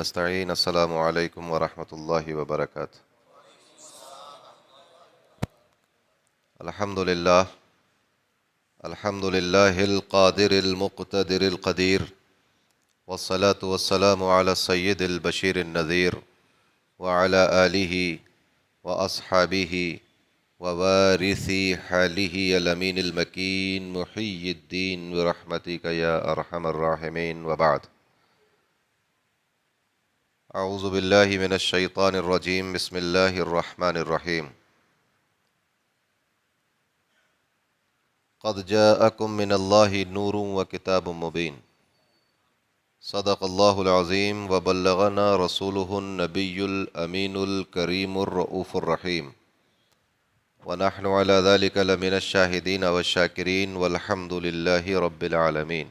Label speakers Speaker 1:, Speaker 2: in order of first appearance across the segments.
Speaker 1: نستعين. السلام عليكم ورحمة الله وبركاته. الحمد لله القادر المقتدر القدير، والصلاة والسلام على السيد البشير النذير وعلى آله وأصحابه ووارث حاله الأمين المكين محيي الدين برحمتك يا أرحم الراحمين، وبعد. أعوذ بالله من الشيطان الرجيم. بسم الله الرحمن الرحيم. قد جاءكم من الله نور وكتاب مبين. صدق الله العظيم وبلغنا رسوله النبي الأمين الكريم الرؤوف الرحيم، ونحن على ذلك لمن الشاهدين والشاكرين، والحمد لله رب العالمين.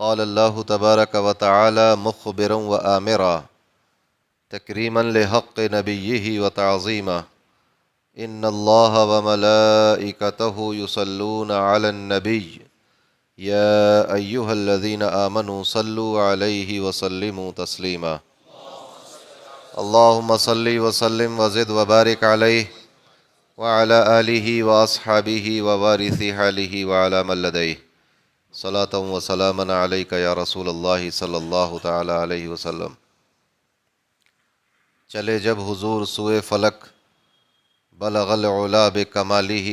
Speaker 1: قال الله تبارك وتعالى مخبرا وآمرا تكريما لحق نبيه وتعظيما: إن الله وملائكته يصلون على النبي يا أيها الذين آمنوا صلوا عليه وسلموا تسليما. اللهم صل وسلم وزد وبارك عليه وعلى آله وأصحابه ووارث حاله وعلى من لديه صلاة وسلاما عليك يا رسول اللہ صلی اللہ تعالی علیہ وسلم. چلے جب حضور سوئے فلک بلغ العلا بکمالہ،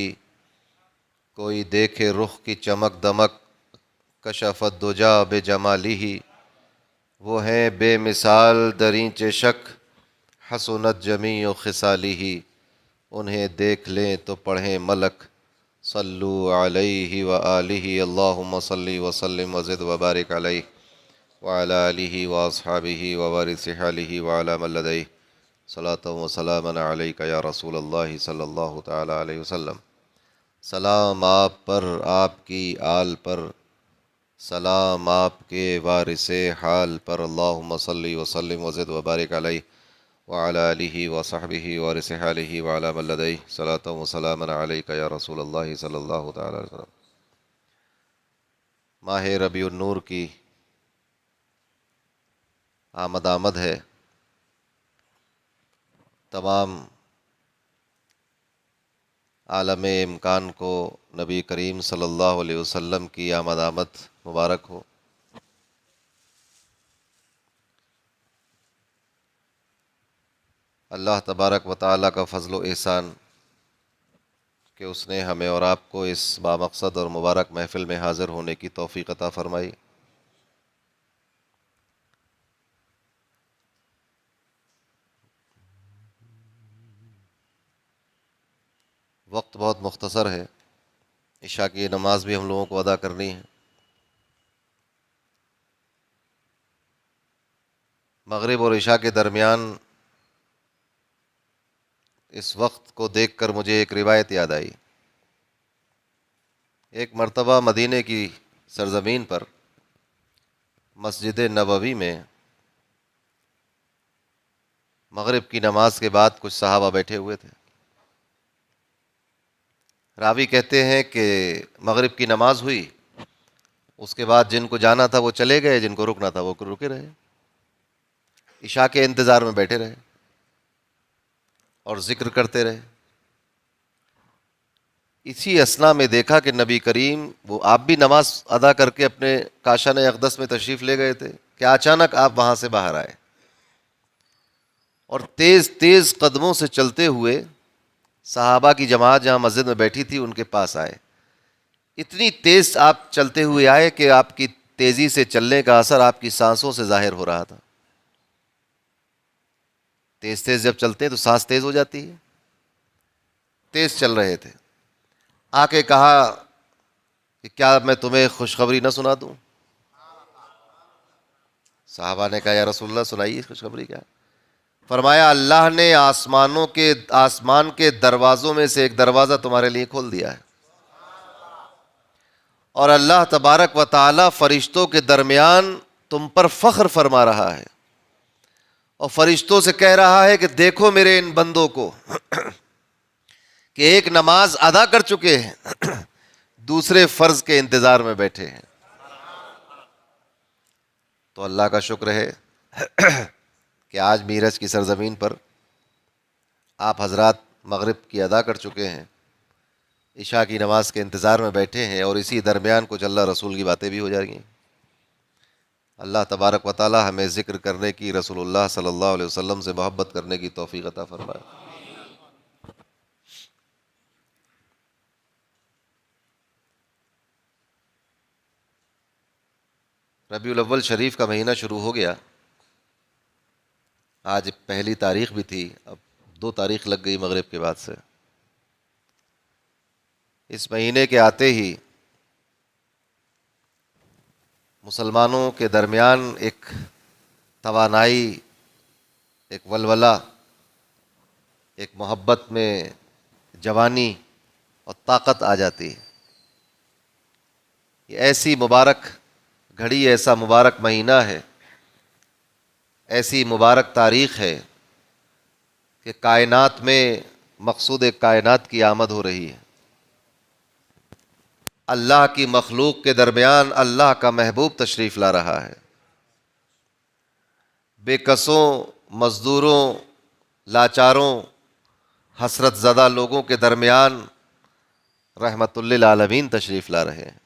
Speaker 1: کوئی دیکھے رخ کی چمک دمک کشف الدجا بجمالہ. وہ ہیں بے مثال دریں چشک حسنت جمیع خصالہ. انہیں دیکھ لیں تو پڑھیں ملک صلو علیہ وآلہ. اللہم صلی وسلم وزد وبارک علیہ وعلی آلہ واصحابہ ووارث حالہ وعلی من لدیہ صلاۃ وسلاما علیک یا رسول اللہ صلی اللہ تعالی علیہ وسلم. سلام آپ پر، آپ کی آل پر، سلام آپ کے وارث حال پر. اللہم صلی وسلم وزد وبارک علیہ وعلی آلہ وصحبہ وارث حالہ وعلی من لدیہ صلاۃ وسلاما علیک یا رسول اللہ صلی اللہ تعالی علیہ وسلم. ماہ ربیع النور کی آمد ہے. تمام عالم امکان کو نبی کریم صلی اللہ علیہ وسلم کی آمد مبارک ہو. اللہ تبارک و تعالیٰ کا فضل و احسان کہ اس نے ہمیں اور آپ کو اس بامقصد اور مبارک محفل میں حاضر ہونے کی توفیق عطا فرمائی. وقت بہت مختصر ہے، عشاء کی نماز بھی ہم لوگوں کو ادا کرنی ہے. مغرب اور عشاء کے درمیان اس وقت کو دیکھ کر مجھے ایک روایت یاد آئی. ایک مرتبہ مدینے کی سرزمین پر مسجد نبوی میں مغرب کی نماز کے بعد کچھ صحابہ بیٹھے ہوئے تھے. راوی کہتے ہیں کہ مغرب کی نماز ہوئی، اس کے بعد جن کو جانا تھا وہ چلے گئے، جن کو رکنا تھا وہ رکے رہے، عشاء کے انتظار میں بیٹھے رہے اور ذکر کرتے رہے. اسی اثنا میں دیکھا کہ نبی کریم وہ آپ بھی نماز ادا کر کے اپنے کاشان اقدس میں تشریف لے گئے تھے کہ اچانک آپ وہاں سے باہر آئے اور تیز تیز قدموں سے چلتے ہوئے صحابہ کی جماعت جہاں مسجد میں بیٹھی تھی ان کے پاس آئے. اتنی تیز آپ چلتے ہوئے آئے کہ آپ کی تیزی سے چلنے کا اثر آپ کی سانسوں سے ظاہر ہو رہا تھا. تیز تیز جب چلتے ہیں تو سانس تیز ہو جاتی ہے. تیز چل رہے تھے. آ کے کہا کہ کیا میں تمہیں خوشخبری نہ سنا دوں؟ صحابہ نے کہا یا رسول اللہ سنائیے خوشخبری کیا. فرمایا اللہ نے آسمان کے دروازوں میں سے ایک دروازہ تمہارے لیے کھول دیا ہے، اور اللہ تبارک و تعالی فرشتوں کے درمیان تم پر فخر فرما رہا ہے اور فرشتوں سے کہہ رہا ہے کہ دیکھو میرے ان بندوں کو کہ ایک نماز ادا کر چکے ہیں، دوسرے فرض کے انتظار میں بیٹھے ہیں. تو اللہ کا شکر ہے کہ آج میرج کی سرزمین پر آپ حضرات مغرب کی ادا کر چکے ہیں، عشاء کی نماز کے انتظار میں بیٹھے ہیں، اور اسی درمیان کچھ اللہ رسول کی باتیں بھی ہو جائیں گی۔ اللہ تبارک و تعالی ہمیں ذکر کرنے کی، رسول اللہ صلی اللہ علیہ وسلم سے محبت کرنے کی توفیق عطا فرمائے۔ ربیع الاول شریف کا مہینہ شروع ہو گیا، آج پہلی تاریخ بھی تھی، اب 2 تاریخ لگ گئی مغرب کے بعد سے۔ اس مہینے کے آتے ہی مسلمانوں کے درمیان ایک توانائی، ایک ولولہ، ایک محبت میں جوانی اور طاقت آ جاتی ہے۔ یہ ایسی مبارک گھڑی، ایسا مبارک مہینہ ہے، ایسی مبارک تاریخ ہے کہ کائنات میں مقصود کائنات کی آمد ہو رہی ہے۔ اللہ کی مخلوق کے درمیان اللہ کا محبوب تشریف لا رہا ہے۔ بے کسوں، مزدوروں، لاچاروں، حسرت زدہ لوگوں کے درمیان رحمت للعالمین تشریف لا رہے ہیں۔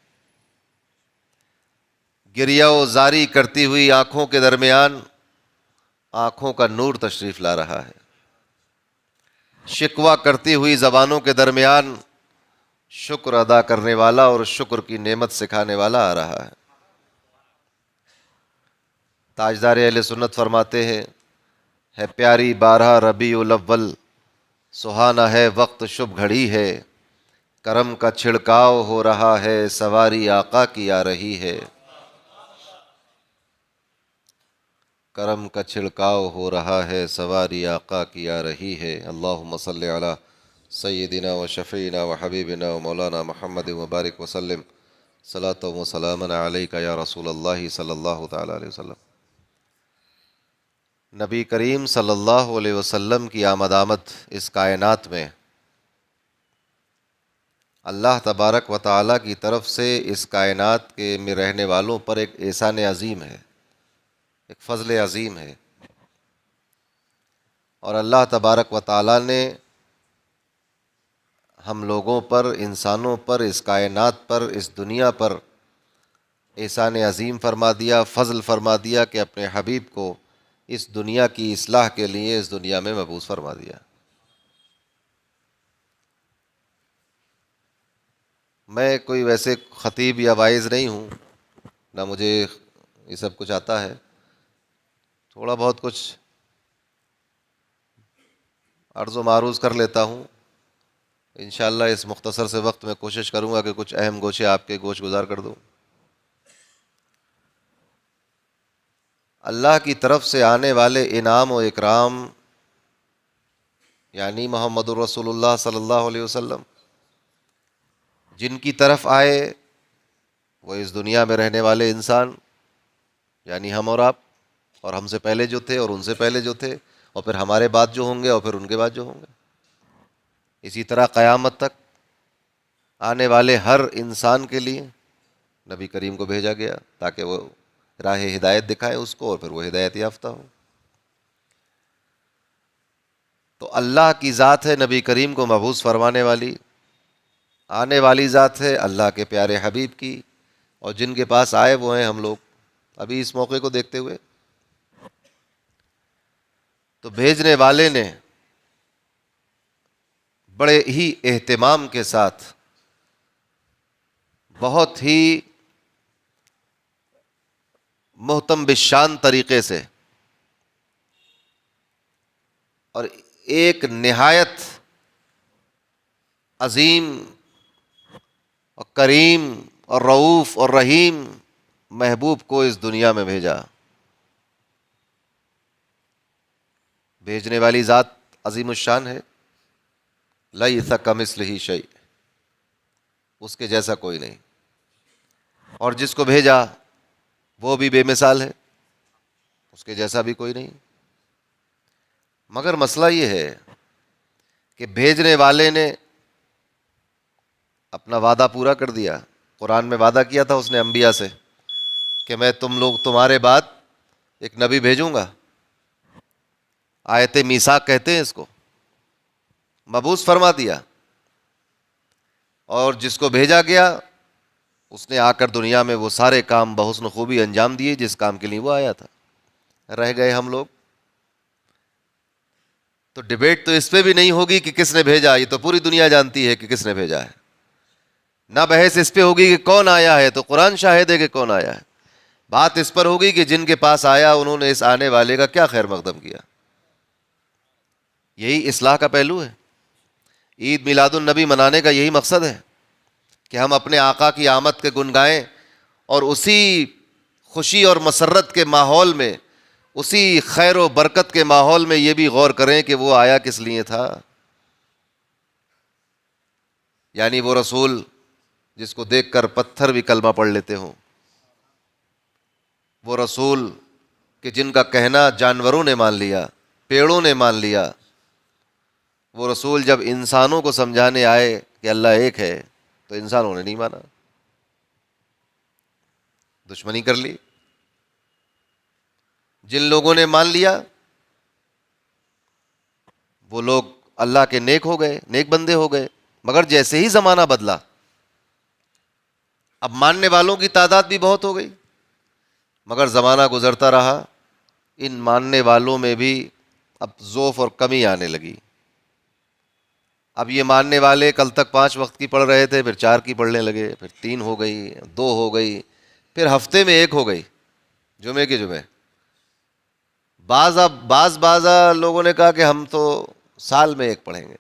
Speaker 1: گریہ و زاری کرتی ہوئی آنکھوں کے درمیان آنکھوں کا نور تشریف لا رہا ہے۔ شکوہ کرتی ہوئی زبانوں کے درمیان شکر ادا کرنے والا اور شکر کی نعمت سکھانے والا آ رہا ہے۔ تاجدار اہل سنت فرماتے ہیں، ہے پیاری بارہ ربیع الاول، سہانا ہے وقت شب گھڑی ہے، کرم کا چھڑکاؤ ہو رہا ہے، سواری آقا کی آ رہی ہے۔ کرم کا چھڑکاؤ ہو رہا ہے، سواری آقا کی آ رہی ہے۔ اللہم صلی علی سیدنا و شفیعنا و حبیبنا و مولانا محمد مبارک وسلم، صلاۃ و سلام علیک یا رسول اللہ صلی اللہ تعالی علیہ وسلم۔ نبی کریم صلی اللہ علیہ وسلم کی آمد اس کائنات میں اللہ تبارک و تعالیٰ کی طرف سے اس کائنات کے میں رہنے والوں پر ایک احسان عظیم ہے، ایک فضل عظیم ہے، اور اللہ تبارک و تعالیٰ نے ہم لوگوں پر، انسانوں پر، اس کائنات پر، اس دنیا پر احسان عظیم فرما دیا، فضل فرما دیا کہ اپنے حبیب کو اس دنیا کی اصلاح کے لیے اس دنیا میں مبعوث فرما دیا۔ میں کوئی ویسے خطیب یا واعظ نہیں ہوں، نہ مجھے یہ سب کچھ آتا ہے، تھوڑا بہت کچھ عرض و معروض کر لیتا ہوں۔ انشاءاللہ اس مختصر سے وقت میں کوشش کروں گا کہ کچھ اہم گوشے آپ کے گوش گزار کر دوں۔ اللہ کی طرف سے آنے والے انعام و اکرام، یعنی محمد الرسول اللہ صلی اللہ علیہ وسلم جن کی طرف آئے وہ اس دنیا میں رہنے والے انسان، یعنی ہم اور آپ، اور ہم سے پہلے جو تھے اور ان سے پہلے جو تھے، اور پھر ہمارے بعد جو ہوں گے اور پھر ان کے بعد جو ہوں گے، اسی طرح قیامت تک آنے والے ہر انسان کے لیے نبی کریم کو بھیجا گیا تاکہ وہ راہ ہدایت دکھائے اس کو اور پھر وہ ہدایت یافتہ ہو۔ تو اللہ کی ذات ہے نبی کریم کو مبعوث فرمانے والی، آنے والی ذات ہے اللہ کے پیارے حبیب کی، اور جن کے پاس آئے وہ ہیں ہم لوگ ابھی اس موقع کو دیکھتے ہوئے۔ تو بھیجنے والے نے بڑے ہی اہتمام کے ساتھ، بہت ہی محتم بالشان طریقے سے، اور ایک نہایت عظیم اور کریم اور رؤوف اور رحیم محبوب کو اس دنیا میں بھیجا۔ بھیجنے والی ذات عظیم الشان ہے، لیس کمثلہ شیء، اس کے جیسا کوئی نہیں، اور جس کو بھیجا وہ بھی بے مثال ہے، اس کے جیسا بھی کوئی نہیں۔ مگر مسئلہ یہ ہے کہ بھیجنے والے نے اپنا وعدہ پورا کر دیا۔ قرآن میں وعدہ کیا تھا اس نے انبیاء سے کہ میں تمہارے بعد ایک نبی بھیجوں گا، آیت میثاق کہتے ہیں اس کو، مبعوث فرما دیا، اور جس کو بھیجا گیا اس نے آ کر دنیا میں وہ سارے کام بحسن خوبی انجام دیے جس کام کے لیے وہ آیا تھا۔ رہ گئے ہم لوگ، تو ڈبیٹ تو اس پہ بھی نہیں ہوگی کہ کس نے بھیجا، یہ تو پوری دنیا جانتی ہے کہ کس نے بھیجا ہے۔ نہ بحث اس پہ ہوگی کہ کون آیا ہے، تو قرآن شاہد ہے کہ کون آیا ہے۔ بات اس پر ہوگی کہ جن کے پاس آیا انہوں نے اس آنے والے کا کیا خیر مقدم کیا۔ یہی اصلاح کا پہلو ہے۔ عید میلاد النبی منانے کا یہی مقصد ہے کہ ہم اپنے آقا کی آمد کے گن گائیں، اور اسی خوشی اور مسرت کے ماحول میں، اسی خیر و برکت کے ماحول میں یہ بھی غور کریں کہ وہ آیا کس لیے تھا۔ یعنی وہ رسول جس کو دیکھ کر پتھر بھی کلمہ پڑھ لیتے ہوں، وہ رسول کہ جن کا کہنا جانوروں نے مان لیا، پیڑوں نے مان لیا، وہ رسول جب انسانوں کو سمجھانے آئے کہ اللہ ایک ہے تو انسانوں نے نہیں مانا، دشمنی کر لی۔ جن لوگوں نے مان لیا وہ لوگ اللہ کے نیک ہو گئے، نیک بندے ہو گئے۔ مگر جیسے ہی زمانہ بدلا، اب ماننے والوں کی تعداد بھی بہت ہو گئی، مگر زمانہ گزرتا رہا، ان ماننے والوں میں بھی اب ضعف اور کمی آنے لگی۔ اب یہ ماننے والے کل تک 5 وقت کی پڑھ رہے تھے، پھر 4 کی پڑھنے لگے، پھر 3 ہو گئی، 2 ہو گئی، پھر ہفتے میں 1 ہو گئی، جمعے کے جمعے۔ بعض لوگوں نے کہا کہ ہم تو سال میں 1 پڑھیں گے۔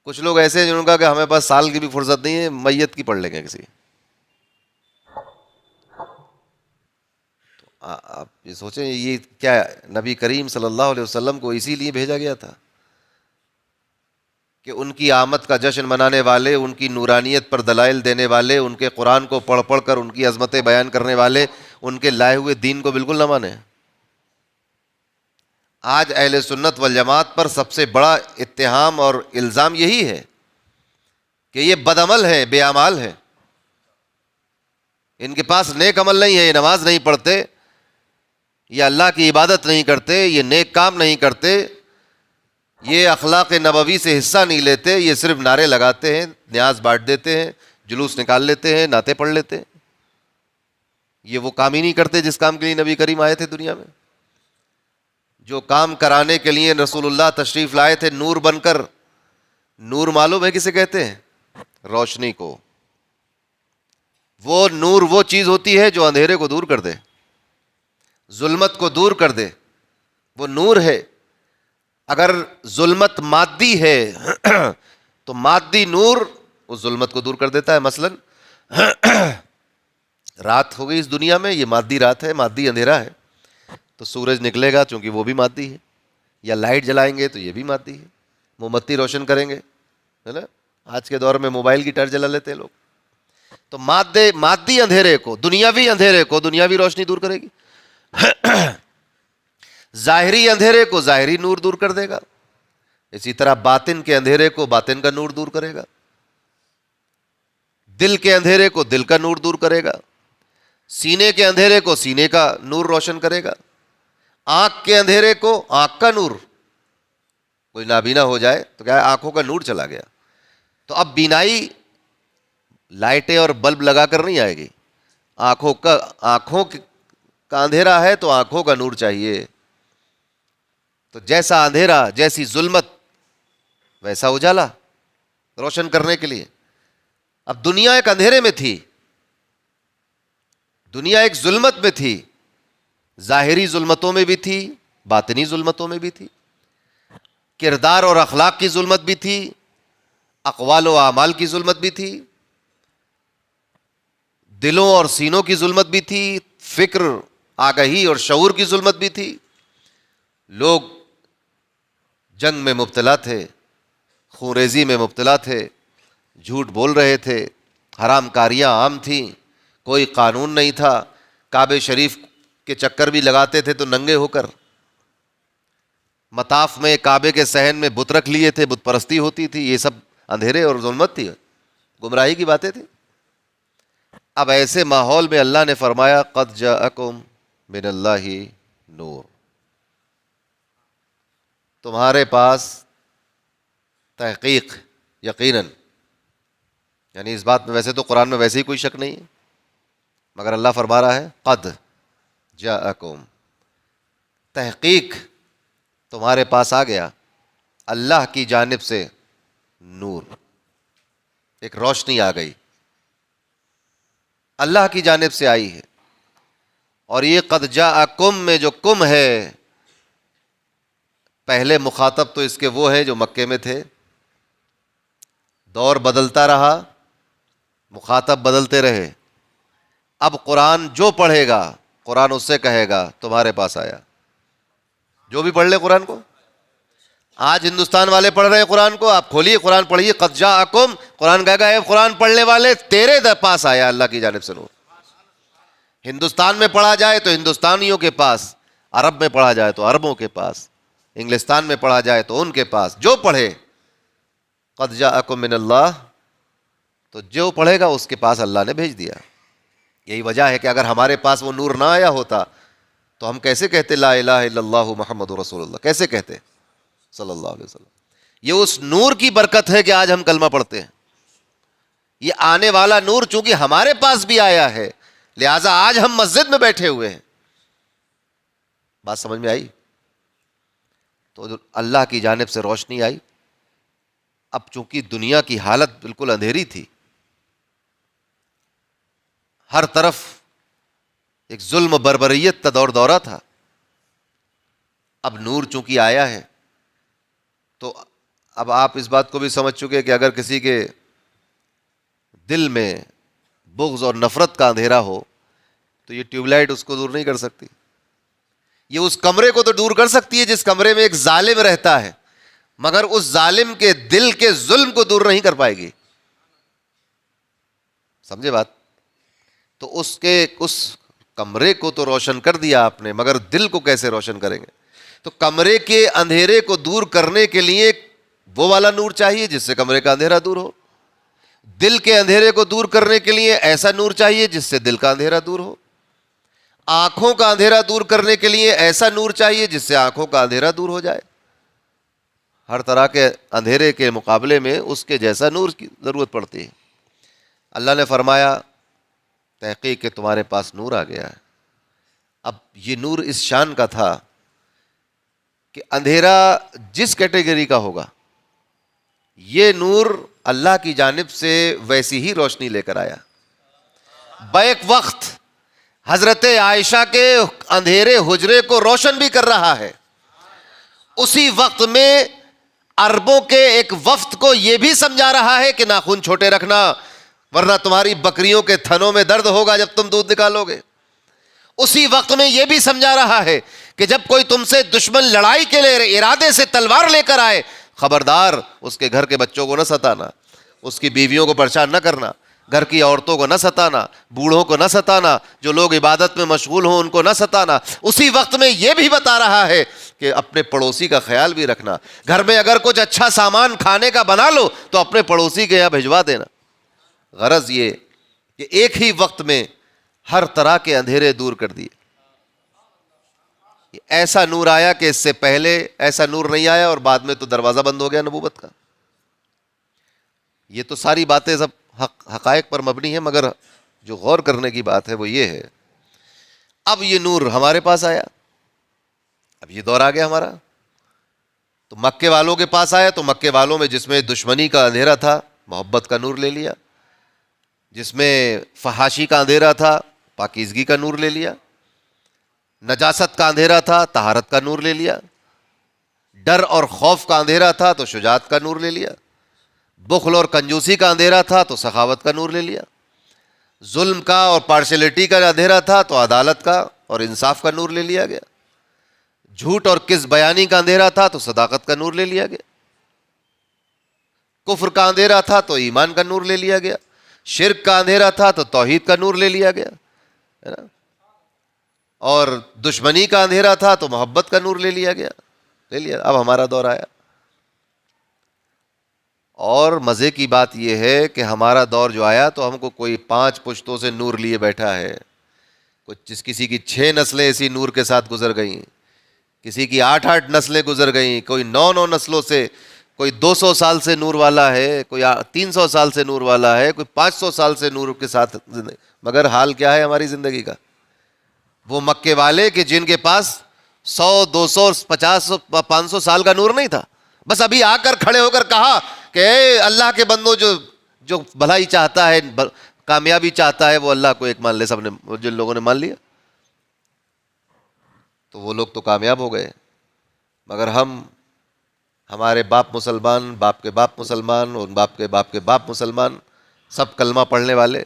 Speaker 1: کچھ لوگ ایسے ہیں جنہوں نے کہا کہ ہمیں پاس سال کی بھی فرصت نہیں ہے، میت کی پڑھ لیں گے کسی۔ آپ یہ سوچیں، یہ کیا نبی کریم صلی اللہ علیہ وسلم کو اسی لیے بھیجا گیا تھا کہ ان کی آمد کا جشن منانے والے، ان کی نورانیت پر دلائل دینے والے، ان کے قرآن کو پڑھ پڑھ کر ان کی عظمتیں بیان کرنے والے ان کے لائے ہوئے دین کو بالکل نہ مانیں۔ آج اہل سنت والجماعت پر سب سے بڑا اتہام اور الزام یہی ہے کہ یہ بد عمل ہیں، بے اعمال ہیں، ان کے پاس نیک عمل نہیں ہے، یہ نماز نہیں پڑھتے، یہ اللہ کی عبادت نہیں کرتے، یہ نیک کام نہیں کرتے، یہ اخلاق نبوی سے حصہ نہیں لیتے، یہ صرف نعرے لگاتے ہیں، نیاز بانٹ دیتے ہیں، جلوس نکال لیتے ہیں، نعتیں پڑھ لیتے ہیں۔ یہ وہ کام ہی نہیں کرتے جس کام کے لیے نبی کریم آئے تھے دنیا میں، جو کام کرانے کے لیے رسول اللہ تشریف لائے تھے نور بن کر۔ نور معلوم ہے کسے کہتے ہیں؟ روشنی کو۔ وہ نور وہ چیز ہوتی ہے جو اندھیرے کو دور کر دے، ظلمت کو دور کر دے، وہ نور ہے۔ اگر ظلمت مادی ہے تو مادی نور اس ظلمت کو دور کر دیتا ہے۔ مثلا رات ہو گئی اس دنیا میں، یہ مادی رات ہے، مادی اندھیرا ہے، تو سورج نکلے گا چونکہ وہ بھی مادی ہے، یا لائٹ جلائیں گے تو یہ بھی مادی ہے، موم بتی روشن کریں گے، ہے نا؟ آج کے دور میں موبائل کی ٹارچ جلا لیتے ہیں لوگ۔ تو مادی اندھیرے کو، دنیاوی اندھیرے کو دنیاوی روشنی دور کرے گی، ظاہری اندھیرے کو ظاہری نور دور کر دے گا، اسی طرح باطن کے اندھیرے کو باطن کا نور دور کرے گا، دل کے اندھیرے کو دل کا نور دور کرے گا، سینے کے اندھیرے کو سینے کا نور روشن کرے گا، آنکھ کے اندھیرے کو آنکھ کا نور۔ کوئی نابینا ہو جائے تو کیا ہے؟ آنکھوں کا نور چلا گیا۔ تو اب بینائی لائٹیں اور بلب لگا کر نہیں آئے گی، آنکھوں کا اندھیرا ہے تو آنکھوں کا نور چاہیے۔ تو جیسا اندھیرا، جیسی ظلمت، ویسا اجالا روشن کرنے کے لیے۔ اب دنیا ایک اندھیرے میں تھی، دنیا ایک ظلمت میں تھی، ظاہری ظلمتوں میں بھی تھی، باطنی ظلمتوں میں بھی تھی، کردار اور اخلاق کی ظلمت بھی تھی، اقوال و اعمال کی ظلمت بھی تھی، دلوں اور سینوں کی ظلمت بھی تھی، فکر، آگہی اور شعور کی ظلمت بھی تھی۔ لوگ جنگ میں مبتلا تھے، خونریزی میں مبتلا تھے، جھوٹ بول رہے تھے، حرام کاریاں عام تھیں، کوئی قانون نہیں تھا، کعبہ شریف کے چکر بھی لگاتے تھے تو ننگے ہو کر، مطاف میں کعبے کے صحن میں بت رکھ لیے تھے، بت پرستی ہوتی تھی، یہ سب اندھیرے اور ظلمت تھی، گمراہی کی باتیں تھیں۔ اب ایسے ماحول میں اللہ نے فرمایا قد جاءکم من اللہ نور. تمہارے پاس تحقیق یقیناً، یعنی اس بات میں ویسے تو قرآن میں ویسے ہی کوئی شک نہیں ہے، مگر اللہ فرما رہا ہے قد جاءکم، تحقیق تمہارے پاس آ گیا اللہ کی جانب سے نور، ایک روشنی آ گئی، اللہ کی جانب سے آئی ہے. اور یہ قد جاءکم میں جو کم ہے، پہلے مخاطب تو اس کے وہ ہیں جو مکے میں تھے، دور بدلتا رہا، مخاطب بدلتے رہے. اب قرآن جو پڑھے گا قرآن اس سے کہے گا تمہارے پاس آیا. جو بھی پڑھ لے قرآن کو، آج ہندوستان والے پڑھ رہے ہیں قرآن کو، آپ کھولیے قرآن پڑھیے، قد جاءکم، قرآن کہے گا اے قرآن پڑھنے والے تیرے پاس آیا اللہ کی جانب سے نور. ہندوستان میں پڑھا جائے تو ہندوستانیوں کے پاس، عرب میں پڑھا جائے تو عربوں کے پاس، انگلستان میں پڑھا جائے تو ان کے پاس، جو پڑھے قد جاءکم من اللہ، تو جو پڑھے گا اس کے پاس اللہ نے بھیج دیا. یہی وجہ ہے کہ اگر ہمارے پاس وہ نور نہ آیا ہوتا تو ہم کیسے کہتے لا الہ الا اللہ محمد رسول اللہ، کیسے کہتے صلی اللہ علیہ وسلم. یہ اس نور کی برکت ہے کہ آج ہم کلمہ پڑھتے ہیں. یہ آنے والا نور چونکہ ہمارے پاس بھی آیا ہے، لہٰذا آج ہم مسجد میں بیٹھے ہوئے ہیں. بات سمجھ میں آئی؟ تو اللہ کی جانب سے روشنی آئی. اب چونکہ دنیا کی حالت بالکل اندھیری تھی، ہر طرف ایک ظلم و بربریت کا دور دورہ تھا، اب نور چونکہ آیا ہے تو اب آپ اس بات کو بھی سمجھ چکے کہ اگر کسی کے دل میں بغض اور نفرت کا اندھیرا ہو تو یہ ٹیوب لائٹ اس کو دور نہیں کر سکتی. یہ اس کمرے کو تو دور کر سکتی ہے جس کمرے میں ایک ظالم رہتا ہے، مگر اس ظالم کے دل کے ظلم کو دور نہیں کر پائے گی. سمجھے بات؟ تو اس کمرے کو تو روشن کر دیا آپ نے، مگر دل کو کیسے روشن کریں گے؟ تو کمرے کے اندھیرے کو دور کرنے کے لیے وہ والا نور چاہیے جس سے کمرے کا اندھیرا دور ہو. دل کے اندھیرے کو دور کرنے کے لیے ایسا نور چاہیے جس سے دل کا اندھیرا دور ہو. آنکھوں کا اندھیرا دور کرنے کے لیے ایسا نور چاہیے جس سے آنکھوں کا اندھیرا دور ہو جائے. ہر طرح کے اندھیرے کے مقابلے میں اس کے جیسا نور کی ضرورت پڑتی ہے. اللہ نے فرمایا تحقیق کہ تمہارے پاس نور آ گیا ہے. اب یہ نور اس شان کا تھا کہ اندھیرا جس کیٹیگری کا ہوگا، یہ نور اللہ کی جانب سے ویسی ہی روشنی لے کر آیا. بیک وقت حضرت عائشہ کے اندھیرے حجرے کو روشن بھی کر رہا ہے. اسی وقت میں عربوں کے ایک وفد کو یہ بھی سمجھا رہا ہے کہ ناخن چھوٹے رکھنا ورنہ تمہاری بکریوں کے تھنوں میں درد ہوگا جب تم دودھ نکالو گے. اسی وقت میں یہ بھی سمجھا رہا ہے کہ جب کوئی تم سے دشمن لڑائی کے لیے ارادے سے تلوار لے کر آئے، خبردار اس کے گھر کے بچوں کو نہ ستانا، اس کی بیویوں کو پریشان نہ کرنا، گھر کی عورتوں کو نہ ستانا، بوڑھوں کو نہ ستانا، جو لوگ عبادت میں مشغول ہوں ان کو نہ ستانا. اسی وقت میں یہ بھی بتا رہا ہے کہ اپنے پڑوسی کا خیال بھی رکھنا. گھر میں اگر کچھ اچھا سامان کھانے کا بنا لو تو اپنے پڑوسی کے یہاں بھجوا دینا. غرض یہ کہ ایک ہی وقت میں ہر طرح کے اندھیرے دور کر دیے. ایسا نور آیا کہ اس سے پہلے ایسا نور نہیں آیا، اور بعد میں تو دروازہ بند ہو گیا نبوت کا. یہ تو ساری باتیں سب حقائق پر مبنی ہیں، مگر جو غور کرنے کی بات ہے وہ یہ ہے اب یہ نور ہمارے پاس آیا، اب یہ دور آ گیا ہمارا. تو مکے والوں کے پاس آیا تو مکے والوں میں جس میں دشمنی کا اندھیرا تھا محبت کا نور لے لیا، جس میں فحاشی کا اندھیرا تھا پاکیزگی کا نور لے لیا، نجاست کا اندھیرا تھا طہارت کا نور لے لیا، ڈر اور خوف کا اندھیرا تھا تو شجاعت کا نور لے لیا، بخل اور کنجوسی کا اندھیرا تھا تو سخاوت کا نور لے لیا، ظلم کا اور پارشلٹی کا اندھیرا تھا تو عدالت کا اور انصاف کا نور لے لیا گیا، جھوٹ اور کذب بیانی کا اندھیرا تھا تو صداقت کا نور لے لیا گیا، کفر کا اندھیرا تھا تو ایمان کا نور لے لیا گیا، شرک کا اندھیرا تھا تو توحید کا نور لے لیا گیا، ہے نا؟ اور دشمنی کا اندھیرا تھا تو محبت کا نور لے لیا گیا، لے لیا. اب ہمارا دور آیا. اور مزے کی بات یہ ہے کہ ہمارا دور جو آیا تو ہم کو کوئی 5 پشتوں سے نور لیے بیٹھا ہے. کسی کی 6 نسلیں اسی نور کے ساتھ گزر گئیں، کسی کی 8 نسلیں گزر گئیں، کوئی 9 نسلوں سے، کوئی 200 سال سے نور والا ہے، کوئی 300 سال سے نور والا ہے، کوئی 500 سال سے نور کے ساتھ زندگی. مگر حال کیا ہے ہماری زندگی کا؟ وہ مکے والے کہ جن کے پاس 100 200 50 500 سال کا نور نہیں تھا، بس ابھی آ کر کھڑے ہو کر کہا کہ اے اللہ کے بندو، جو بھلائی چاہتا ہے، کامیابی چاہتا ہے، وہ اللہ کو ایک مان لے. سب نے، جن لوگوں نے مان لیا تو وہ لوگ تو کامیاب ہو گئے. مگر ہمارے باپ مسلمان، باپ کے باپ مسلمان، اور باپ کے باپ کے باپ مسلمان، سب کلمہ پڑھنے والے،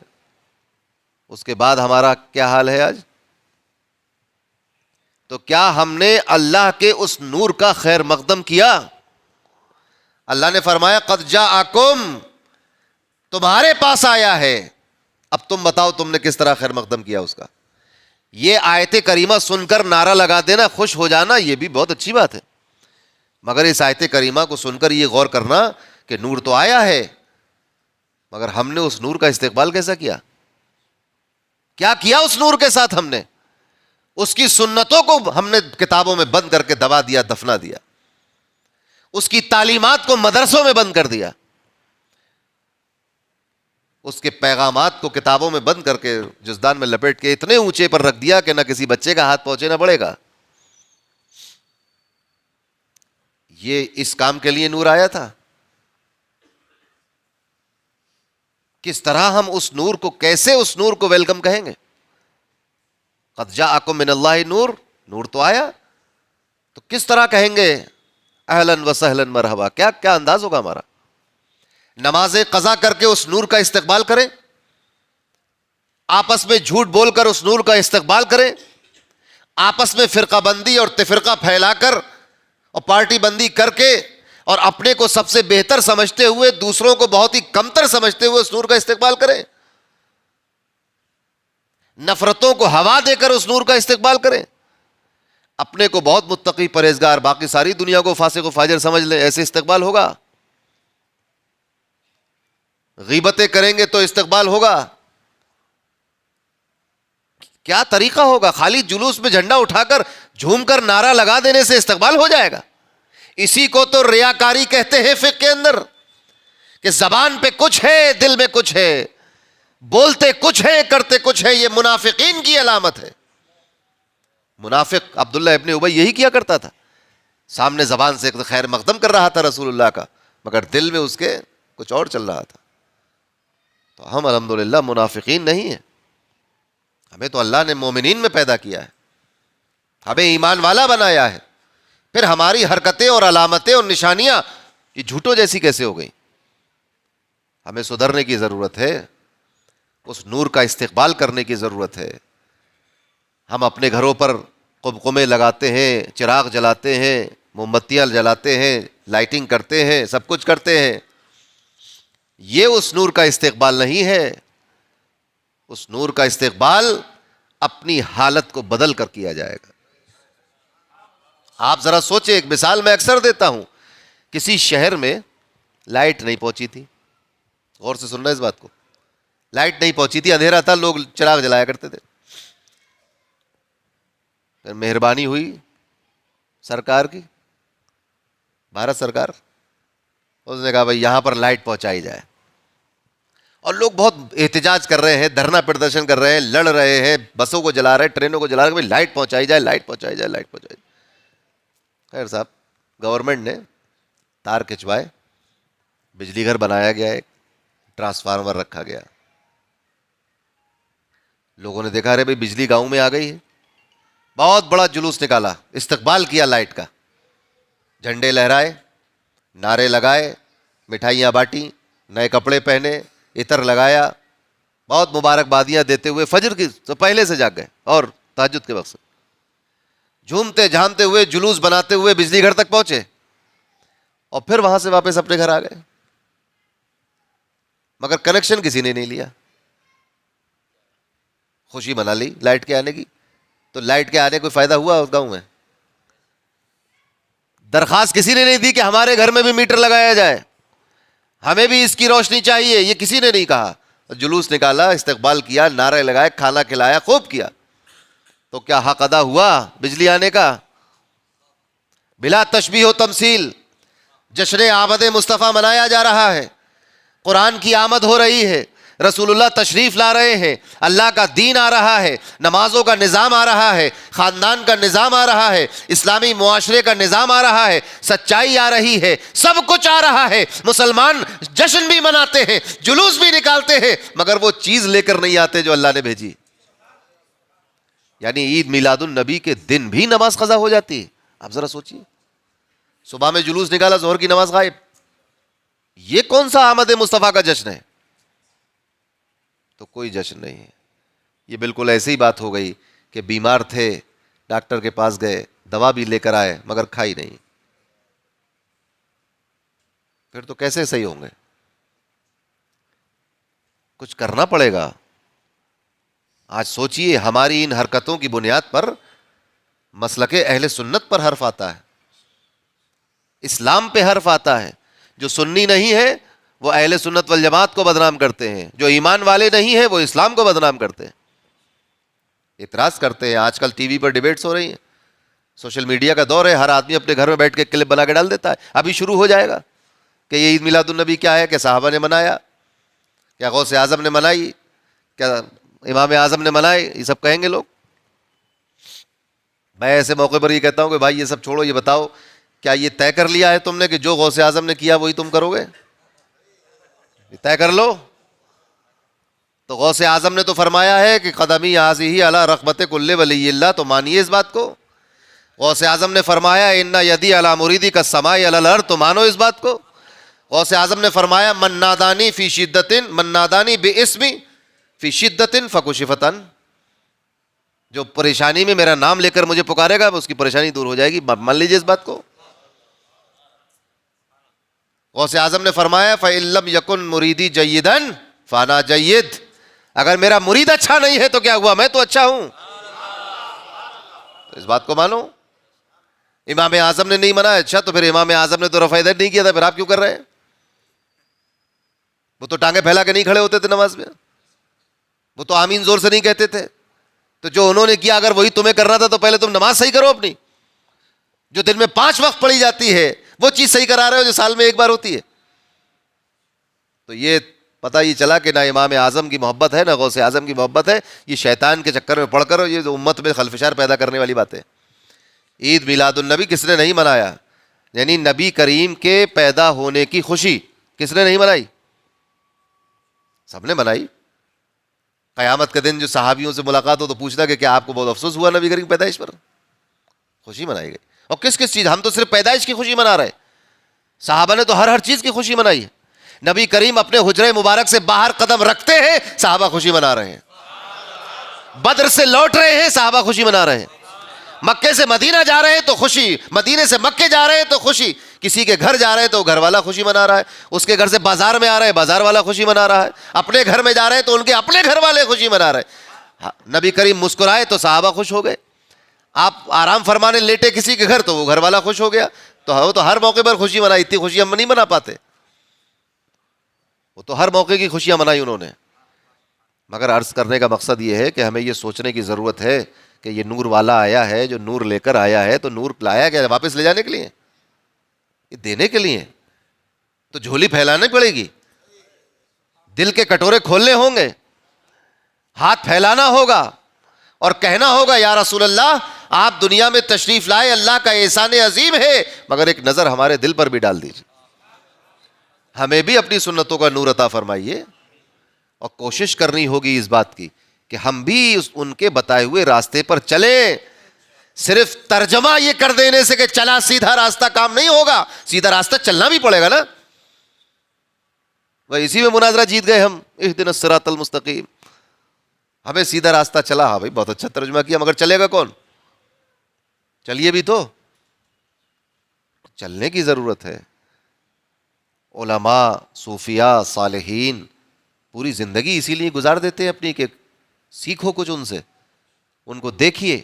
Speaker 1: اس کے بعد ہمارا کیا حال ہے آج؟ تو کیا ہم نے اللہ کے اس نور کا خیر مقدم کیا؟ اللہ نے فرمایا قد جاءکم، تمہارے پاس آیا ہے، اب تم بتاؤ تم نے کس طرح خیر مقدم کیا اس کا. یہ آیت کریمہ سن کر نعرہ لگا دینا، خوش ہو جانا، یہ بھی بہت اچھی بات ہے، مگر اس آیت کریمہ کو سن کر یہ غور کرنا کہ نور تو آیا ہے، مگر ہم نے اس نور کا استقبال کیسا کیا؟ کیا کیا اس نور کے ساتھ ہم نے؟ اس کی سنتوں کو ہم نے کتابوں میں بند کر کے دبا دیا، دفنا دیا. اس کی تعلیمات کو مدرسوں میں بند کر دیا، اس کے پیغامات کو کتابوں میں بند کر کے جزدان میں لپیٹ کے اتنے اونچے پر رکھ دیا کہ نہ کسی بچے کا ہاتھ پہنچے نہ بڑھے گا. یہ اس کام کے لیے نور آیا تھا. کس طرح ہم اس نور کو، کیسے اس نور کو ویلکم کہیں گے؟ قد جاءکم من اللہ نور، نور تو آیا، تو کس طرح کہیں گے اہلا وسہلا مرحبا؟ کیا انداز ہوگا ہمارا؟ نماز قضا کر کے اس نور کا استقبال کریں، آپس میں جھوٹ بول کر اس نور کا استقبال کریں، آپس میں فرقہ بندی اور تفرقہ پھیلا کر اور پارٹی بندی کر کے اور اپنے کو سب سے بہتر سمجھتے ہوئے دوسروں کو بہت ہی کمتر سمجھتے ہوئے اس نور کا استقبال کریں، نفرتوں کو ہوا دے کر اس نور کا استقبال کریں، اپنے کو بہت متقی پرہیزگار، باقی ساری دنیا کو فاسق و فاجر سمجھ لیں، ایسے استقبال ہوگا؟ غیبتیں کریں گے تو استقبال ہوگا؟ کیا طریقہ ہوگا؟ خالی جلوس میں جھنڈا اٹھا کر جھوم کر نعرہ لگا دینے سے استقبال ہو جائے گا؟ اسی کو تو ریاکاری کہتے ہیں فقہ کے اندر، کہ زبان پہ کچھ ہے، دل میں کچھ ہے، بولتے کچھ ہے، کرتے کچھ ہے. یہ منافقین کی علامت ہے. منافق عبداللہ ابن ابی یہی کیا کرتا تھا، سامنے زبان سے خیر مقدم کر رہا تھا رسول اللہ کا، مگر دل میں اس کے کچھ اور چل رہا تھا. تو ہم الحمدللہ منافقین نہیں ہیں، ہمیں تو اللہ نے مومنین میں پیدا کیا ہے، ہمیں ایمان والا بنایا ہے. پھر ہماری حرکتیں اور علامتیں اور نشانیاں یہ جھوٹوں جیسی کیسے ہو گئی؟ ہمیں سدھرنے کی ضرورت ہے، اس نور کا استقبال کرنے کی ضرورت ہے. ہم اپنے گھروں پر قمقمے لگاتے ہیں، چراغ جلاتے ہیں، موم بتیاں جلاتے ہیں، لائٹنگ کرتے ہیں، سب کچھ کرتے ہیں، یہ اس نور کا استقبال نہیں ہے. اس نور کا استقبال اپنی حالت کو بدل کر کیا جائے گا. آپ ذرا سوچیں، ایک مثال میں اکثر دیتا ہوں، کسی شہر میں لائٹ نہیں پہنچی تھی، غور سے سننا اس بات کو، لائٹ نہیں پہنچی تھی، اندھیرا تھا، لوگ چراغ جلایا کرتے تھے. پھر مہربانی ہوئی سرکار کی، بھارت سرکار، اس نے کہا بھائی یہاں پر لائٹ پہنچائی جائے. اور لوگ بہت احتجاج کر رہے ہیں، دھرنا پردرشن کر رہے ہیں، لڑ رہے ہیں، بسوں کو جلا رہے ہیں، ٹرینوں کو جلا رہے ہیں، بھائی لائٹ پہنچائی جائے، لائٹ پہنچائی جائے، لائٹ پہنچائی جائے. خیر صاحب، گورنمنٹ نے تار کھچوائے، بجلی گھر بنایا گیا، ایک ٹرانسفارمر رکھا گیا. لوگوں نے دیکھا رہے بھائی بجلی گاؤں میں آ گئی ہے، بہت بڑا جلوس نکالا، استقبال کیا لائٹ کا، جھنڈے لہرائے، نعرے لگائے، مٹھائیاں بانٹی، نئے کپڑے پہنے، عطر لگایا، بہت مبارکبادیاں دیتے ہوئے فجر کی تو پہلے سے جاگ گئے اور تہجد کے وقت سے جھومتے جھامتے ہوئے، جلوس بناتے ہوئے بجلی گھر تک پہنچے، اور پھر وہاں سے واپس اپنے گھر آ گئے. مگر کنیکشن کسی نے نہیں لیا. خوشی منا لی لائٹ کے آنے کی، تو لائٹ کے آنے کوئی فائدہ ہوا اس گاؤں میں؟ درخواست کسی نے نہیں دی کہ ہمارے گھر میں بھی میٹر لگایا جائے، ہمیں بھی اس کی روشنی چاہیے، یہ کسی نے نہیں کہا. جلوس نکالا، استقبال کیا، نعرے لگائے، کھانا کھلایا، خوب کیا. تو کیا حق ادا ہوا بجلی آنے کا؟ بلا تشبیہ و تمثیل جشن آمد مصطفیٰ منایا جا رہا ہے، قرآن کی آمد ہو رہی ہے، رسول اللہ تشریف لا رہے ہیں، اللہ کا دین آ رہا ہے، نمازوں کا نظام آ رہا ہے، خاندان کا نظام آ رہا ہے، اسلامی معاشرے کا نظام آ رہا ہے، سچائی آ رہی ہے، سب کچھ آ رہا ہے۔ مسلمان جشن بھی مناتے ہیں، جلوس بھی نکالتے ہیں، مگر وہ چیز لے کر نہیں آتے جو اللہ نے بھیجی۔ یعنی عید میلاد النبی کے دن بھی نماز قضا ہو جاتی ہے۔ آپ ذرا سوچئے، صبح میں جلوس نکالا، ظہر کی نماز غائب، یہ کون سا آمد مصطفیٰ کا جشن ہے؟ تو کوئی جشن نہیں ہے، یہ بالکل ایسی ہی بات ہو گئی کہ بیمار تھے، ڈاکٹر کے پاس گئے، دوا بھی لے کر آئے مگر کھائی نہیں، پھر تو کیسے صحیح ہوں گے؟ کچھ کرنا پڑے گا۔ آج سوچئے ہماری ان حرکتوں کی بنیاد پر مسلک اہل سنت پر حرف آتا ہے، اسلام پہ حرف آتا ہے۔ جو سنی نہیں ہے وہ اہل سنت والجماعت کو بدنام کرتے ہیں، جو ایمان والے نہیں ہیں وہ اسلام کو بدنام کرتے ہیں، اعتراض کرتے ہیں۔ آج کل ٹی وی پر ڈیبیٹس ہو رہی ہیں، سوشل میڈیا کا دور ہے، ہر آدمی اپنے گھر میں بیٹھ کے کلپ بنا کے ڈال دیتا ہے۔ ابھی شروع ہو جائے گا کہ یہ عید میلاد النبی کیا ہے، کہ صحابہ نے منایا، کیا غوث اعظم نے منائی، کیا امام اعظم نے منائے، یہ سب کہیں گے لوگ۔ میں ایسے موقع پر یہ کہتا ہوں کہ بھائی یہ سب چھوڑو، یہ بتاؤ کیا یہ طے کر لیا ہے تم نے کہ جو غوث اعظم نے کیا وہی تم کرو گے؟ یہ طے کر لو۔ تو غوث اعظم نے تو فرمایا ہے کہ قدمی ہذہ علی رغبت کل ولی اللہ، تو مانیے اس بات کو۔ غوث اعظم نے فرمایا ان یدی علی مریدی کالسماء علی الارض، تو مانو اس بات کو۔ غوث اعظم نے فرمایا من نادانی فی شدۃ، من نادانی باسمی فی شدۃ فکشفت عنہ، جو پریشانی میں میرا نام لے کر مجھے پکارے گا اس کی پریشانی دور ہو جائے گی، مان لیجیے اس بات کو۔ غوث اعظم نے فرمایا فَإِن لَّمْ يَكُن مُرِيدِي جَيِّدًا فَأَنَا جَيِّد، اگر میرا مرید اچھا نہیں ہے تو کیا ہوا، میں تو اچھا ہوں۔ تو اس بات کو مانو۔ امام اعظم نے نہیں منایا، اچھا تو پھر امام اعظم نے تو رفع یدین نہیں کیا تھا، پھر آپ کیوں کر رہے ہیں؟ وہ تو ٹانگیں پھیلا کے نہیں کھڑے ہوتے تھے نماز میں، وہ تو آمین زور سے نہیں کہتے تھے۔ تو جو انہوں نے کیا اگر وہی تمہیں کرنا تھا تو پہلے تم نماز صحیح کرو اپنی، جو دن میں 5 وقت پڑھی جاتی ہے وہ چیز صحیح کرا رہے ہو جو سال میں ایک بار ہوتی ہے۔ تو یہ پتہ یہ چلا کہ نہ امام اعظم کی محبت ہے نہ غوث اعظم کی محبت ہے، یہ شیطان کے چکر میں پڑھ کر یہ جو امت میں خلفشار پیدا کرنے والی بات ہے۔ عید میلاد النبی کس نے نہیں منایا؟ یعنی نبی کریم کے پیدا ہونے کی خوشی کس نے نہیں منائی؟ سب نے منائی۔ قیامت کے دن جو صحابیوں سے ملاقات ہو تو پوچھنا کہ کیا آپ کو بہت افسوس ہوا نبی کریم کی پیدائش پر؟ خوشی منائی گئی۔ اور کس کس چیز، ہم تو صرف پیدائش کی خوشی منا رہے، صحابہ نے تو ہر چیز کی خوشی منائی ہے۔ نبی کریم اپنے حجرے مبارک سے باہر قدم رکھتے ہیں، صحابہ خوشی منا رہے ہیں۔ بدر سے لوٹ رہے ہیں، صحابہ خوشی منا رہے ہیں۔ مکے سے مدینہ جا رہے ہیں تو خوشی، مدینے سے مکے جا رہے ہیں تو خوشی، کسی کے گھر جا رہے ہیں تو گھر والا خوشی منا رہا ہے، اس کے گھر سے بازار میں آ رہے ہیں بازار والا خوشی منا رہا ہے، اپنے گھر میں جا رہے ہیں تو ان کے اپنے گھر والے خوشی منا رہے ہیں۔ نبی کریم مسکرائے تو صحابہ خوش ہو گئے، آپ آرام فرمانے لیٹے کسی کے گھر تو وہ گھر والا خوش ہو گیا۔ تو وہ تو ہر موقع پر خوشی منائی، اتنی خوشی ہم نہیں منا پاتے، وہ تو ہر موقع کی خوشیاں منائی انہوں نے۔ مگر عرض کرنے کا مقصد یہ ہے کہ ہمیں یہ سوچنے کی ضرورت ہے کہ یہ نور والا آیا ہے، جو نور لے کر آیا ہے تو نور لایا کیا واپس لے جانے کے لیے؟ یہ دینے کے لیے، تو جھولی پھیلانی پڑے گی، دل کے کٹورے کھولنے ہوں گے، ہاتھ پھیلانا ہوگا اور کہنا ہوگا یا رسول اللہ آپ دنیا میں تشریف لائے، اللہ کا احسان عظیم ہے، مگر ایک نظر ہمارے دل پر بھی ڈال دیجیے، ہمیں بھی اپنی سنتوں کا نور عطا فرمائیے۔ اور کوشش کرنی ہوگی اس بات کی کہ ہم بھی ان کے بتائے ہوئے راستے پر چلیں۔ صرف ترجمہ یہ کر دینے سے کہ چلا سیدھا راستہ کام نہیں ہوگا، سیدھا راستہ چلنا بھی پڑے گا نا۔ وہ اسی میں مناظرہ جیت گئے ہم، اہدنا الصراط المستقیم، ہمیں سیدھا راستہ چلا، ہاں بھائی بہت اچھا ترجمہ کیا، مگر چلے گا کون؟ چلیے بھی تو، چلنے کی ضرورت ہے۔ علماء، صوفیاء، صالحین پوری زندگی اسی لیے گزار دیتے ہیں اپنی کہ سیکھو کچھ ان سے، ان کو دیکھیے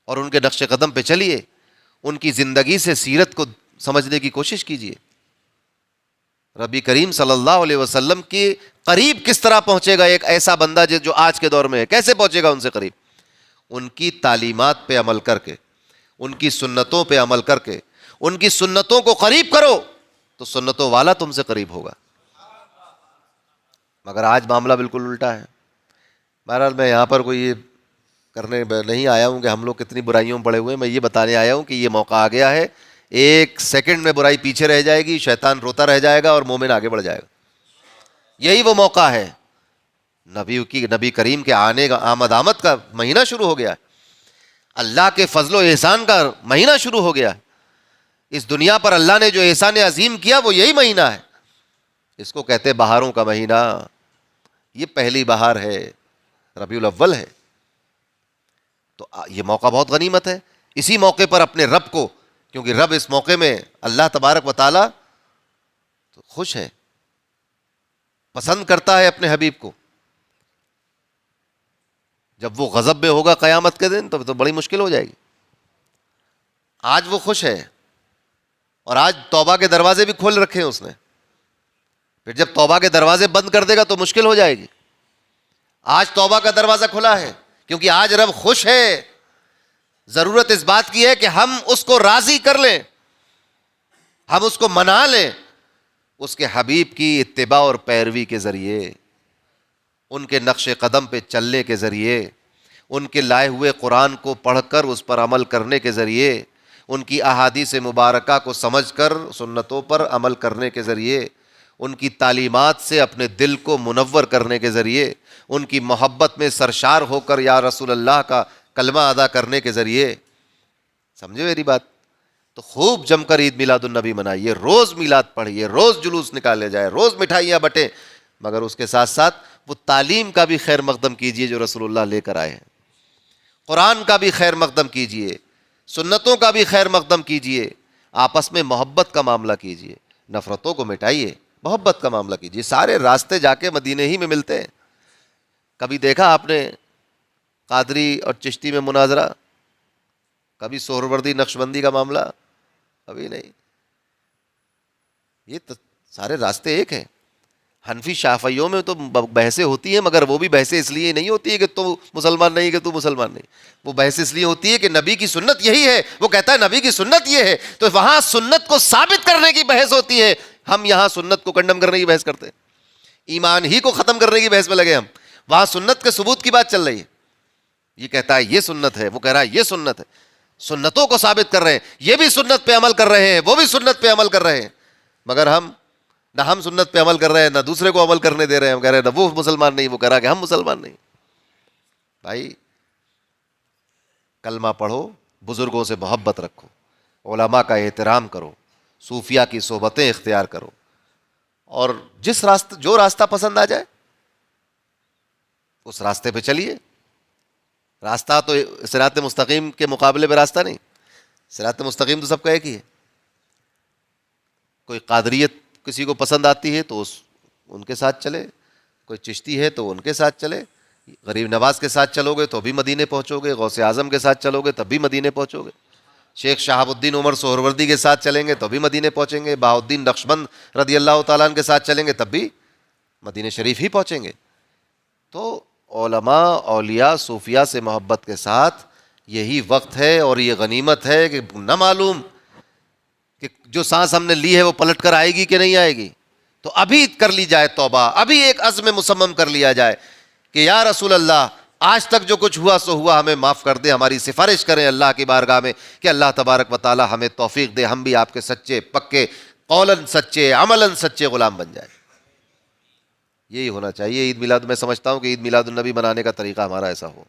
Speaker 1: اور ان کے نقش قدم پہ چلیے، ان کی زندگی سے سیرت کو سمجھنے کی کوشش کیجیے۔ ربی کریم صلی اللہ علیہ وسلم کے قریب کس طرح پہنچے گا ایک ایسا بندہ جو آج کے دور میں ہے، کیسے پہنچے گا ان سے قریب؟ ان کی تعلیمات پہ عمل کر کے، ان کی سنتوں پہ عمل کر کے، ان کی سنتوں کو قریب کرو تو سنتوں والا تم سے قریب ہوگا. مگر آج معاملہ بالکل الٹا ہے. بہرحال میں یہاں پر کوئی یہ کرنے نہیں آیا ہوں کہ ہم لوگ کتنی برائیوں میں پڑے ہوئے ہیں. میں یہ بتانے آیا ہوں کہ یہ موقع آ گیا ہے، ایک سیکنڈ میں برائی پیچھے رہ جائے گی، شیطان روتا رہ جائے گا اور مومن آگے بڑھ جائے گا. یہی وہ موقع ہے. نبی کریم کے آنے کا آمد کا مہینہ شروع ہو گیا ہے. اللہ کے فضل و احسان کا مہینہ شروع ہو گیا ہے. اس دنیا پر اللہ نے جو احسان عظیم کیا وہ یہی مہینہ ہے. اس کو کہتے بہاروں کا مہینہ. یہ پہلی بہار ہے، ربیع الاول ہے. تو یہ موقع بہت غنیمت ہے. اسی موقع پر اپنے رب کو، کیونکہ رب اس موقع میں اللہ تبارک و تعالی تو خوش ہے، پسند کرتا ہے اپنے حبیب کو. جب وہ غضب میں ہوگا قیامت کے دن تو بڑی مشکل ہو جائے گی. آج وہ خوش ہے اور آج توبہ کے دروازے بھی کھول رکھے ہیں اس نے. پھر جب توبہ کے دروازے بند کر دے گا تو مشکل ہو جائے گی. آج توبہ کا دروازہ کھلا ہے کیونکہ آج رب خوش ہے. ضرورت اس بات کی ہے کہ ہم اس کو راضی کر لیں، ہم اس کو منا لیں اس کے حبیب کی اتباع اور پیروی کے ذریعے، ان کے نقش قدم پہ چلنے کے ذریعے، ان کے لائے ہوئے قرآن کو پڑھ کر اس پر عمل کرنے کے ذریعے، ان کی احادیث مبارکہ کو سمجھ کر سنتوں پر عمل کرنے کے ذریعے، ان کی تعلیمات سے اپنے دل کو منور کرنے کے ذریعے، ان کی محبت میں سرشار ہو کر یا رسول اللہ کا کلمہ ادا کرنے کے ذریعے. سمجھے میری بات؟ تو خوب جم کر عید میلاد النبی منائیے، روز میلاد پڑھیے، روز جلوس نکالے جائے، روز مٹھائیاں بٹیں، مگر اس کے ساتھ ساتھ وہ تعلیم کا بھی خیر مقدم کیجئے جو رسول اللہ لے کر آئے ہیں. قرآن کا بھی خیر مقدم کیجئے، سنتوں کا بھی خیر مقدم کیجئے. آپس میں محبت کا معاملہ کیجئے، نفرتوں کو مٹائیے، محبت کا معاملہ کیجئے. سارے راستے جا کے مدینے ہی میں ملتے ہیں. کبھی دیکھا آپ نے قادری اور چشتی میں مناظرہ؟ کبھی سہروردی نقشبندی کا معاملہ؟ کبھی نہیں. یہ تو سارے راستے ایک ہیں. حنفی شافعیوں میں تو بحثیں ہوتی ہیں، مگر وہ بھی بحثیں اس لیے نہیں ہوتی ہے کہ تو مسلمان نہیں، کہ تو مسلمان نہیں. وہ بحث اس لیے ہوتی ہے کہ نبی کی سنت یہی ہے. وہ کہتا ہے نبی کی سنت یہ ہے، تو وہاں سنت کو ثابت کرنے کی بحث ہوتی ہے. ہم یہاں سنت کو کنڈم کرنے کی بحث کرتے ہیں، ایمان ہی کو ختم کرنے کی بحث میں لگے ہم. وہاں سنت کے ثبوت کی بات چل رہی ہے. یہ کہتا ہے یہ سنت ہے، وہ کہہ رہا ہے یہ سنت ہے. سنتوں کو ثابت کر رہے ہیں، یہ بھی سنت پہ عمل کر رہے ہیں، وہ بھی سنت پہ عمل کر رہے ہیں. مگر نہ ہم سنت پہ عمل کر رہے ہیں، نہ دوسرے کو عمل کرنے دے رہے ہیں. ہم کہہ رہے ہیں نہ وہ مسلمان نہیں، وہ کہہ رہا ہے کہ ہم مسلمان نہیں. بھائی کلمہ پڑھو، بزرگوں سے محبت رکھو، علماء کا احترام کرو، صوفیاء کی صحبتیں اختیار کرو، اور جو راستہ پسند آ جائے اس راستے پہ چلیے. راستہ تو صراط مستقیم کے مقابلے میں راستہ نہیں. صراط مستقیم تو سب کا ایک ہی ہے. کوئی قادریت کسی کو پسند آتی ہے تو ان کے ساتھ چلے، کوئی چشتی ہے تو ان کے ساتھ چلے. غریب نواز کے ساتھ چلو گے تو بھی مدینے پہنچو گے، غوث اعظم کے ساتھ چلو گے تب بھی مدینے پہنچو گے، شیخ شہاب الدین عمر سہروردی کے ساتھ چلیں گے تو بھی مدینے پہنچیں گے، بہاؤالدین نقشبند رضی اللہ تعالیٰ عنہ کے ساتھ چلیں گے تب بھی مدینے شریف ہی پہنچیں گے. تو علماء، اولیاء، صوفیاء سے محبت کے ساتھ یہی وقت ہے اور یہ غنیمت ہے کہ نہ معلوم کہ جو سانس ہم نے لی ہے وہ پلٹ کر آئے گی کہ نہیں آئے گی. تو ابھی کر لی جائے توبہ، ابھی ایک عزم مصمم کر لیا جائے کہ یا رسول اللہ آج تک جو کچھ ہوا سو ہوا، ہمیں معاف کر دے. ہماری سفارش کریں اللہ کی بارگاہ میں کہ اللہ تبارک و تعالی ہمیں توفیق دے، ہم بھی آپ کے سچے پکے، قولاً سچے، عملاً سچے غلام بن جائیں. یہی ہونا چاہیے. عید میلاد، میں سمجھتا ہوں کہ عید میلاد النبی منانے کا طریقہ ہمارا ایسا ہو.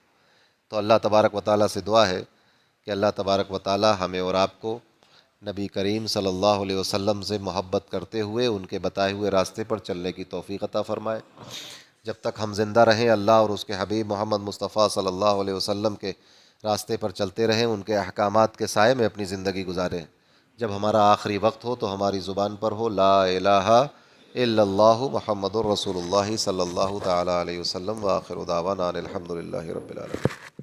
Speaker 1: تو اللہ تبارک و تعالیٰ سے دعا ہے کہ اللہ تبارک و تعالیٰ ہمیں اور آپ کو نبی کریم صلی اللہ علیہ وسلم سے محبت کرتے ہوئے ان کے بتائے ہوئے راستے پر چلنے کی توفیق عطا فرمائے. جب تک ہم زندہ رہیں اللہ اور اس کے حبیب محمد مصطفیٰ صلی اللہ علیہ وسلم کے راستے پر چلتے رہیں، ان کے احکامات کے سائے میں اپنی زندگی گزاریں. جب ہمارا آخری وقت ہو تو ہماری زبان پر ہو لا الہ الا اللہ محمد الرسول اللہ صلی اللہ تعالی علیہ وسلم. وآخر دعوانا ان الحمد للہ رب العالمین.